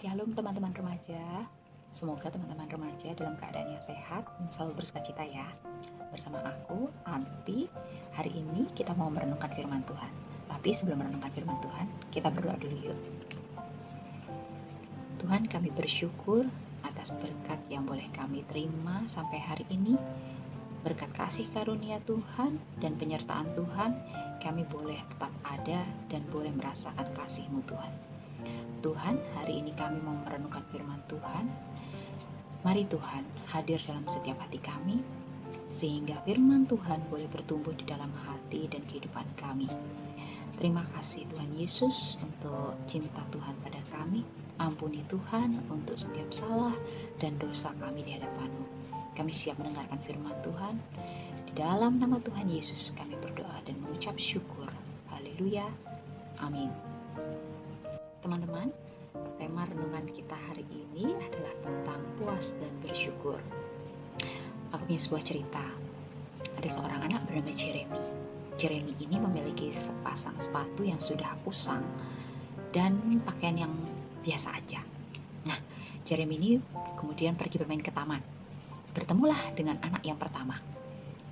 Shalom teman-teman remaja. Semoga teman-teman remaja dalam keadaan yang sehat dan selalu bersukacita ya. Bersama aku, Anti, hari ini kita mau merenungkan firman Tuhan. Tapi sebelum merenungkan firman Tuhan, kita berdoa dulu yuk. Tuhan, kami bersyukur atas berkat yang boleh kami terima sampai hari ini. Berkat kasih karunia Tuhan dan penyertaan Tuhan, kami boleh tetap ada dan boleh merasakan kasih-Mu Tuhan. Tuhan, hari ini kami mau merenungkan firman Tuhan. Mari Tuhan hadir dalam setiap hati kami, sehingga firman Tuhan boleh bertumbuh di dalam hati dan kehidupan kami. Terima kasih Tuhan Yesus untuk cinta Tuhan pada kami. Ampuni Tuhan untuk setiap salah dan dosa kami di hadapan-Mu. Kami siap mendengarkan firman Tuhan. Di dalam nama Tuhan Yesus kami berdoa dan mengucap syukur. Haleluya. Amin. Teman-teman, tema renungan kita hari ini adalah tentang puas dan bersyukur. Aku punya sebuah cerita. Ada seorang anak bernama Jeremy. Jeremy ini memiliki sepasang sepatu yang sudah usang dan pakaian yang biasa aja. Nah, Jeremy ini kemudian pergi bermain ke taman. Bertemulah dengan anak yang pertama.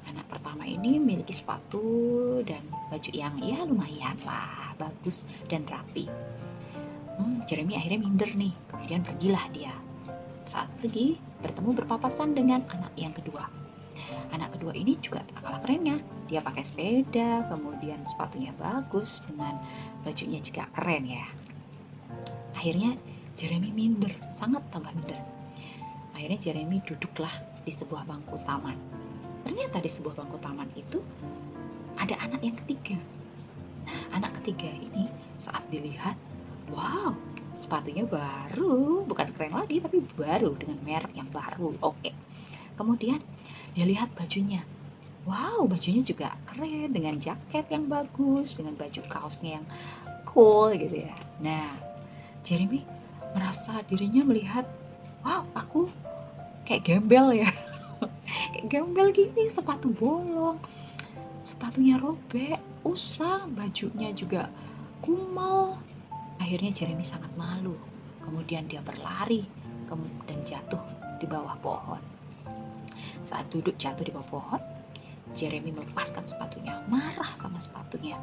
Anak pertama ini memiliki sepatu dan baju yang ya lumayan lah, bagus dan rapi. Jeremy akhirnya minder nih, kemudian pergilah dia. Saat pergi, bertemu berpapasan dengan anak yang kedua. Anak kedua ini juga tak kalah kerennya. Dia pakai sepeda, kemudian sepatunya bagus, dengan bajunya juga keren ya. Akhirnya Jeremy minder, sangat tambah minder. Akhirnya Jeremy duduklah di sebuah bangku taman. Ternyata di sebuah bangku taman itu ada anak yang ketiga. Nah, anak ketiga ini saat dilihat, wow, sepatunya baru, bukan keren lagi tapi baru dengan merek yang baru. Oke. Kemudian dia lihat bajunya. Wow, bajunya juga keren dengan jaket yang bagus, dengan baju kaosnya yang cool gitu ya. Nah, Jeremy merasa dirinya melihat, wow, aku kayak gembel ya. Kayak gembel gini, sepatu bolong, sepatunya robek, usang, bajunya juga kumal. Akhirnya Jeremy sangat malu. Kemudian dia berlari dan jatuh di bawah pohon. Saat duduk jatuh di bawah pohon, Jeremy melepaskan sepatunya, marah sama sepatunya.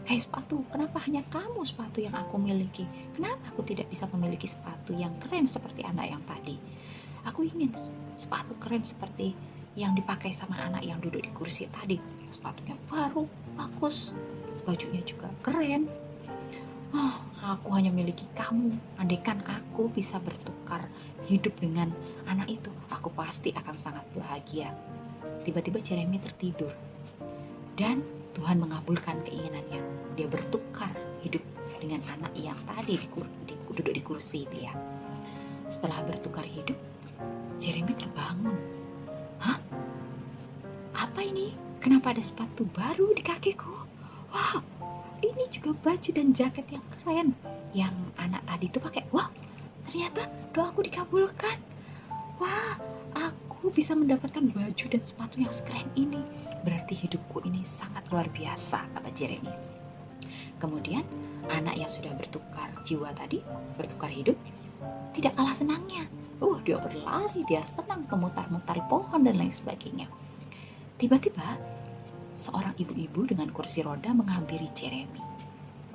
Hei sepatu, kenapa hanya kamu sepatu yang aku miliki? Kenapa aku tidak bisa memiliki sepatu yang keren seperti anak yang tadi? Aku ingin sepatu keren seperti yang dipakai sama anak yang duduk di kursi tadi. Sepatunya baru, bagus, bajunya juga keren. Aku hanya miliki kamu. Andaikan aku bisa bertukar hidup dengan anak itu, aku pasti akan sangat bahagia. Tiba-tiba Jeremy tertidur dan Tuhan mengabulkan keinginannya. Dia bertukar hidup dengan anak yang tadi duduk di kursi itu ya. Setelah bertukar hidup, Jeremy terbangun. Hah? Apa ini? Kenapa ada sepatu baru di kakiku? Wow, ini juga baju dan jaket yang keren. Yang anak tadi itu pakai. Wah, ternyata doaku dikabulkan. Wah, aku bisa mendapatkan baju dan sepatu yang sekeren ini. Berarti hidupku ini sangat luar biasa, kata Jeremy. Kemudian anak yang sudah bertukar jiwa tadi, bertukar hidup, tidak kalah senangnya. Dia berlari, dia senang memutar-mutari pohon dan lain sebagainya. Tiba-tiba seorang ibu-ibu dengan kursi roda menghampiri Jeremy.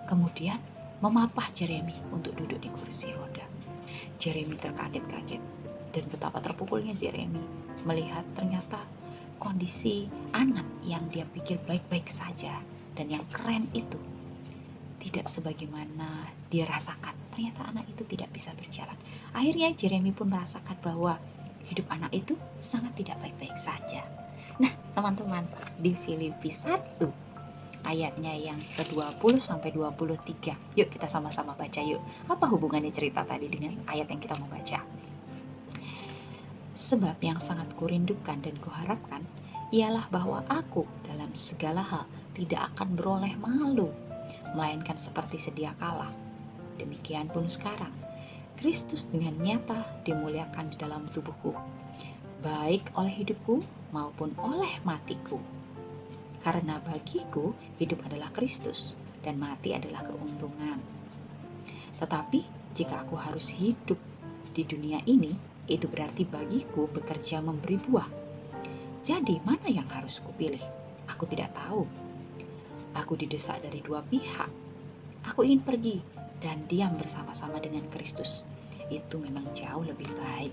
Kemudian memapah Jeremy untuk duduk di kursi roda. Jeremy terkaget-kaget dan betapa terpukulnya Jeremy melihat ternyata kondisi anak yang dia pikir baik-baik saja dan yang keren itu tidak sebagaimana dia rasakan. Ternyata anak itu tidak bisa berjalan. Akhirnya Jeremy pun merasakan bahwa hidup anak itu sangat tidak baik-baik saja. Nah, teman-teman, di Filipi 1 ayatnya yang ke-20 sampai 23. Yuk kita sama-sama baca yuk. Apa hubungannya cerita tadi dengan ayat yang kita mau baca? Sebab yang sangat kurindukan dan kuharapkan ialah bahwa aku dalam segala hal tidak akan beroleh malu, melainkan seperti sedia kala. Demikian pun sekarang, Kristus dengan nyata dimuliakan di dalam tubuhku, baik oleh hidupku maupun oleh matiku. Karena bagiku hidup adalah Kristus dan mati adalah keuntungan. Tetapi Jika aku harus hidup di dunia ini, itu berarti bagiku bekerja memberi buah. Jadi mana yang harus kupilih? Aku tidak tahu. Aku didesak dari dua pihak. Aku ingin pergi dan diam bersama-sama dengan Kristus. Itu memang jauh lebih baik.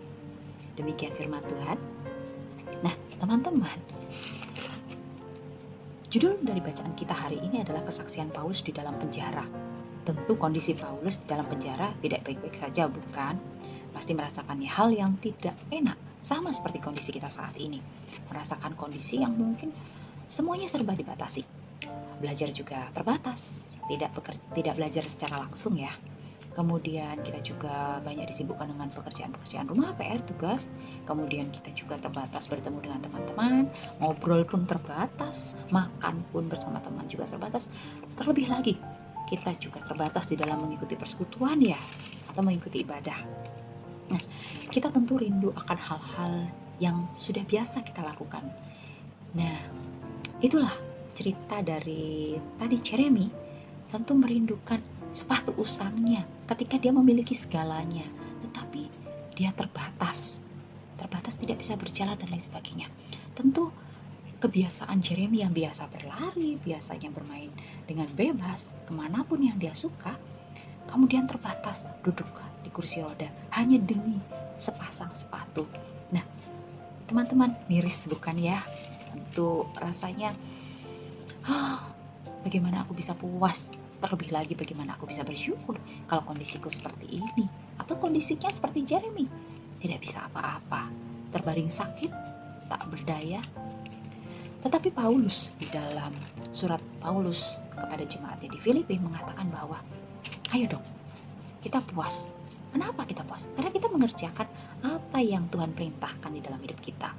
Demikian firman Tuhan. Nah, teman-teman, judul dari bacaan kita hari ini adalah kesaksian Paulus di dalam penjara. Tentu kondisi Paulus di dalam penjara tidak baik-baik saja, bukan? Pasti merasakannya hal yang tidak enak, sama seperti kondisi kita saat ini. Merasakan kondisi yang mungkin semuanya serba dibatasi. Belajar juga terbatas, tidak belajar secara langsung ya. Kemudian kita juga banyak disibukkan dengan pekerjaan-pekerjaan rumah, PR, tugas. Kemudian kita juga terbatas bertemu dengan teman-teman, ngobrol pun terbatas, makan pun bersama teman juga terbatas. Terlebih lagi, kita juga terbatas di dalam mengikuti persekutuan ya, atau mengikuti ibadah. Nah, kita tentu rindu akan hal-hal yang sudah biasa kita lakukan. Nah, itulah cerita dari tadi Jeremy, tentu merindukan sepatu usangnya ketika dia memiliki segalanya, tetapi dia terbatas tidak bisa berjalan dan lain sebagainya. Tentu kebiasaan Jeremy yang biasa berlari, biasanya bermain dengan bebas kemanapun yang dia suka, kemudian terbatas duduk di kursi roda hanya demi sepasang sepatu. Nah, teman-teman, miris bukan ya? Tentu rasanya bagaimana aku bisa puas? Terlebih lagi bagaimana aku bisa bersyukur kalau kondisiku seperti ini, atau kondisinya seperti Jeremy, tidak bisa apa-apa, terbaring sakit, tak berdaya. Tetapi Paulus di dalam surat Paulus kepada jemaatnya di Filipi mengatakan bahwa ayo dong, kita puas. Kenapa kita puas? Karena kita mengerjakan apa yang Tuhan perintahkan di dalam hidup kita.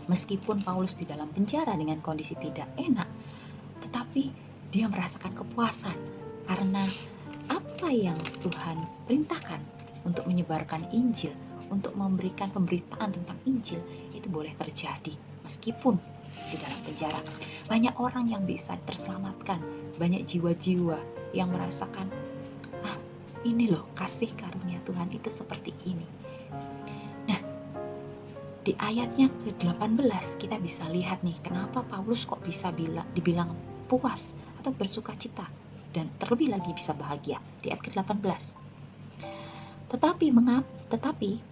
Meskipun Paulus di dalam penjara dengan kondisi tidak enak, tetapi dia merasakan kepuasan karena apa yang Tuhan perintahkan untuk menyebarkan Injil, untuk memberikan pemberitaan tentang Injil, itu boleh terjadi meskipun di dalam penjara. Banyak orang yang bisa terselamatkan, banyak jiwa-jiwa yang merasakan, ini loh kasih karunia Tuhan itu seperti ini. Nah, di ayatnya ke-18 kita bisa lihat nih, kenapa Paulus kok bisa dibilang puas atau bersuka cita, dan terlebih lagi bisa bahagia di ayat ke-18. Tetapi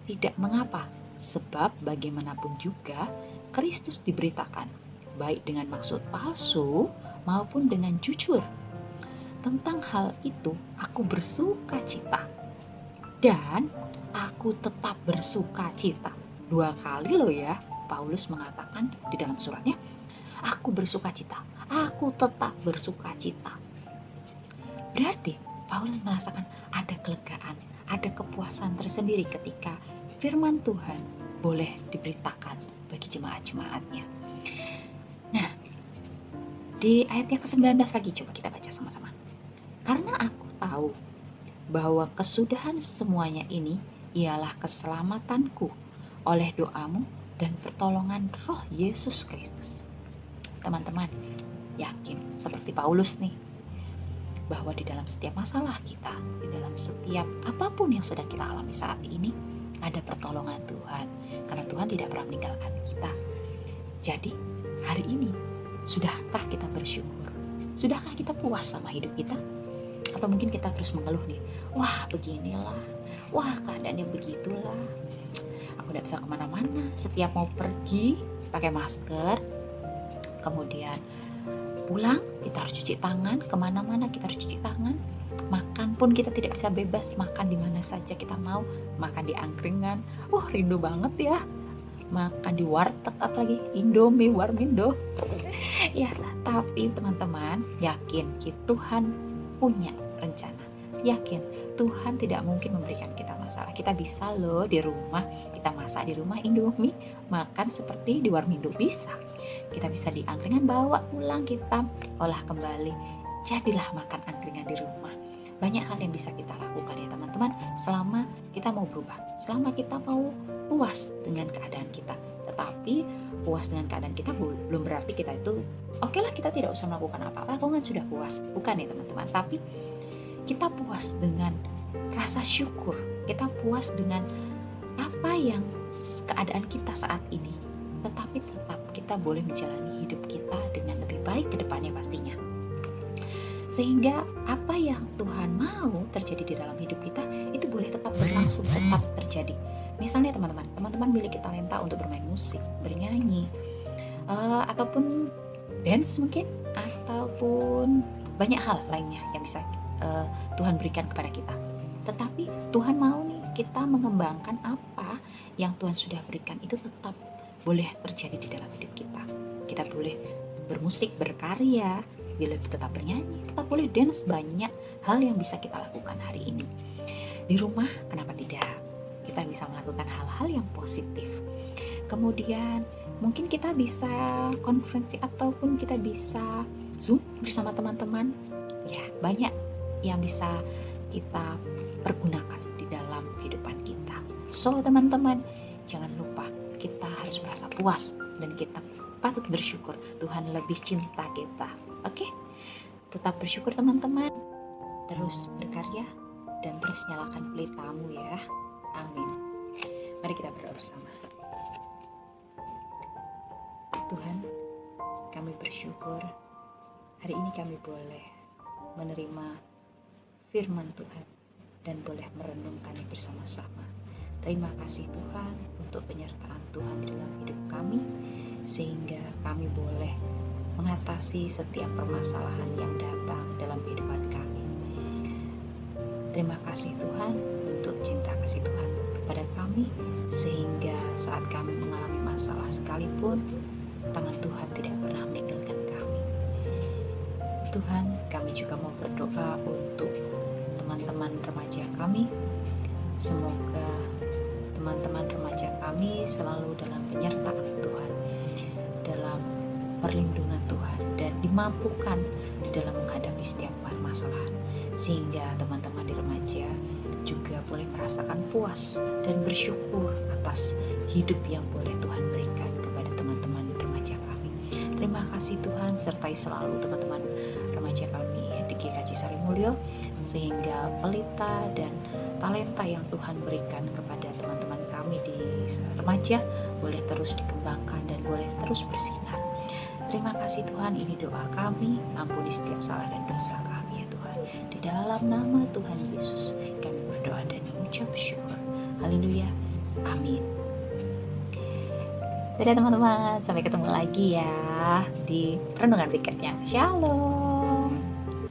tidak mengapa, sebab bagaimanapun juga Kristus diberitakan, baik dengan maksud palsu maupun dengan jujur. Tentang hal itu aku bersuka cita, dan aku tetap bersuka cita. 2 kali loh ya Paulus mengatakan di dalam suratnya, aku bersuka cita, aku tetap bersuka cita. Berarti Paulus merasakan ada kelegaan, ada kepuasan tersendiri ketika firman Tuhan boleh diberitakan bagi jemaat-jemaatnya. Nah, di ayatnya ke-19 lagi coba kita baca sama-sama. Karena aku tahu bahwa kesudahan semuanya ini ialah keselamatanku oleh doamu dan pertolongan Roh Yesus Kristus. Teman-teman, yakin seperti Paulus nih, bahwa di dalam setiap masalah kita, di dalam setiap apapun yang sedang kita alami saat ini, ada pertolongan Tuhan, karena Tuhan tidak pernah meninggalkan kita. Jadi hari ini, sudahkah kita bersyukur? Sudahkah kita puas sama hidup kita? Atau mungkin kita terus mengeluh nih, wah beginilah, wah keadaannya begitulah, aku tidak bisa kemana-mana, setiap mau pergi pakai masker, kemudian pulang kita harus cuci tangan, kemana-mana kita harus cuci tangan, makan pun kita tidak bisa bebas makan di mana saja kita mau, makan di angkringan, rindu banget ya, makan di warteg, apalagi Indomie, Warmindo. Ya, tapi teman-teman yakin Tuhan punya rencana, yakin Tuhan tidak mungkin memberikan kita masalah. Kita bisa loh di rumah, kita masak di rumah Indomie, makan seperti di Warmindo bisa. Kita bisa di angkringan bawa pulang, kita olah kembali, jadilah makan angkringan di rumah. Banyak hal yang bisa kita lakukan ya teman-teman, selama kita mau berubah, selama kita mau puas dengan keadaan kita. Tetapi puas dengan keadaan kita belum berarti kita itu oke lah, kita tidak usah melakukan apa-apa, aku kan sudah puas, bukan ya teman-teman. Tapi kita puas dengan rasa syukur, kita puas dengan apa yang keadaan kita saat ini, tetapi tetap kita boleh menjalani hidup kita dengan lebih baik ke depannya pastinya. Sehingga apa yang Tuhan mau terjadi di dalam hidup kita itu boleh tetap berlangsung, tetap terjadi. Misalnya teman-teman memiliki talenta untuk bermain musik, bernyanyi, ataupun dance mungkin, ataupun banyak hal lainnya yang bisa Tuhan berikan kepada kita. Tetapi Tuhan mau nih kita mengembangkan apa yang Tuhan sudah berikan, itu tetap boleh terjadi di dalam hidup kita. Kita boleh bermusik, berkarya, boleh tetap bernyanyi, tetap boleh dance, banyak hal yang bisa kita lakukan hari ini. Di rumah, kenapa tidak? Kita bisa melakukan hal-hal yang positif. Kemudian mungkin kita bisa konferensi ataupun kita bisa Zoom bersama teman-teman. Ya, banyak yang bisa kita pergunakan di dalam kehidupan kita. So, teman-teman, jangan lupa kita harus merasa puas dan kita patut bersyukur. Tuhan lebih cinta kita. Oke? Tetap bersyukur teman-teman. Terus berkarya dan terus nyalakan pelitamu ya. Amin. Mari kita berdoa bersama. Tuhan, kami bersyukur hari ini kami boleh menerima firman Tuhan dan boleh merenungkannya bersama-sama. Terima kasih Tuhan untuk penyertaan Tuhan di dalam hidup kami, sehingga kami boleh mengatasi setiap permasalahan yang datang dalam kehidupan kami. Terima kasih Tuhan untuk cinta kasih Tuhan kepada kami, sehingga saat kami mengalami masalah sekalipun, tangan Tuhan tidak pernah meninggalkan kami. Tuhan, kami juga mau berdoa untuk teman-teman remaja kami. Semoga teman-teman remaja kami selalu dalam penyertaan Tuhan, dalam perlindungan Tuhan, dan dimampukan di dalam menghadapi setiap permasalahan, sehingga teman-teman di remaja juga boleh merasakan puas dan bersyukur atas hidup yang boleh Tuhan berikan kepada teman-teman remaja kami. Terima kasih Tuhan, sertai selalu teman-teman remaja kami di GKJ Sari Mulyo, sehingga pelita dan talenta yang Tuhan berikan kepada teman-teman kami di remaja boleh terus dikembangkan dan boleh terus bersinar. Terima kasih Tuhan, ini doa kami, ampuni setiap salah dan dosa kami ya Tuhan. Di dalam nama Tuhan Yesus kami berdoa dan mengucap syukur. Haleluya, amin. Dadah teman-teman, sampai ketemu lagi ya di renungan berikutnya. Shalom.